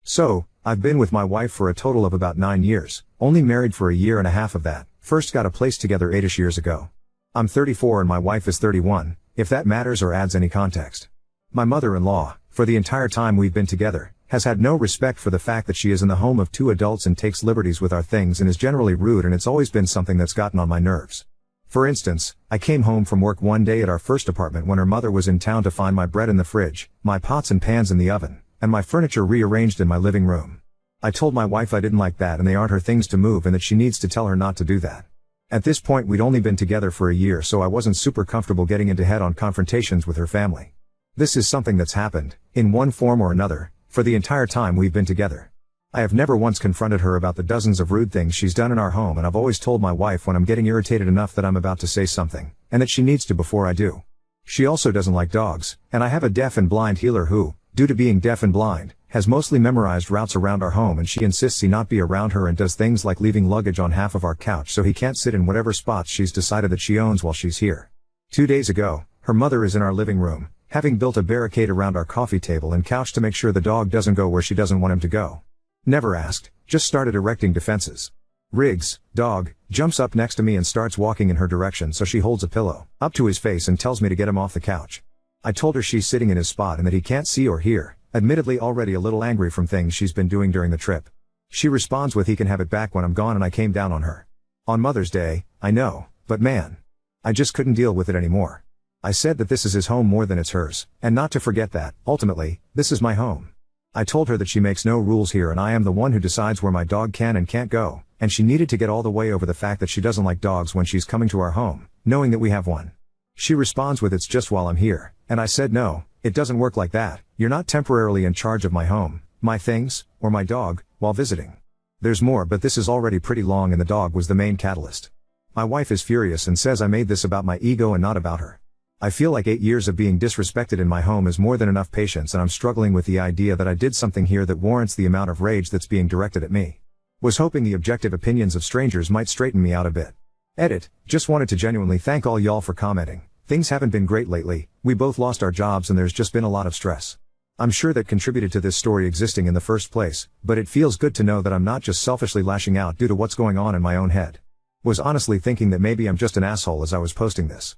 So, I've been with my wife for a total of about 9 years, only married for a year and a half of that, first got a place together 8ish years ago. I'm 34 and my wife is 31, if that matters or adds any context. My mother-in-law, for the entire time we've been together, has had no respect for the fact that she is in the home of 2 adults and takes liberties with our things and is generally rude, and it's always been something that's gotten on my nerves. For instance, I came home from work one day at our first apartment when her mother was in town to find my bread in the fridge, my pots and pans in the oven, and my furniture rearranged in my living room. I told my wife I didn't like that and they aren't her things to move and that she needs to tell her not to do that. At this point we'd only been together for a year, so I wasn't super comfortable getting into head-on confrontations with her family. This is something that's happened, in one form or another, for the entire time we've been together. I have never once confronted her about the dozens of rude things she's done in our home, and I've always told my wife when I'm getting irritated enough that I'm about to say something, and that she needs to before I do. She also doesn't like dogs, and I have a deaf and blind healer who, due to being deaf and blind, has mostly memorized routes around our home, and she insists he not be around her and does things like leaving luggage on half of our couch so he can't sit in whatever spots she's decided that she owns while she's here. 2 days ago, her mother is in our living room, having built a barricade around our coffee table and couch to make sure the dog doesn't go where she doesn't want him to go. Never asked, just started erecting defenses. Riggs, dog, jumps up next to me and starts walking in her direction, so she holds a pillow up to his face and tells me to get him off the couch. I told her she's sitting in his spot and that he can't see or hear, admittedly already a little angry from things she's been doing during the trip. She responds with he can have it back when I'm gone, and I came down on her. On Mother's Day, I know, but man, I just couldn't deal with it anymore. I said that this is his home more than it's hers, and not to forget that, ultimately, this is my home. I told her that she makes no rules here and I am the one who decides where my dog can and can't go, and she needed to get all the way over the fact that she doesn't like dogs when she's coming to our home, knowing that we have one. She responds with it's just while I'm here, and I said no, it doesn't work like that. You're not temporarily in charge of my home, my things, or my dog, while visiting. There's more, but this is already pretty long and the dog was the main catalyst. My wife is furious and says I made this about my ego and not about her. I feel like 8 years of being disrespected in my home is more than enough patience, and I'm struggling with the idea that I did something here that warrants the amount of rage that's being directed at me. Was hoping the objective opinions of strangers might straighten me out a bit. Edit, just wanted to genuinely thank all y'all for commenting. Things haven't been great lately, we both lost our jobs and there's just been a lot of stress. I'm sure that contributed to this story existing in the first place, but it feels good to know that I'm not just selfishly lashing out due to what's going on in my own head. Was honestly thinking that maybe I'm just an asshole as I was posting this.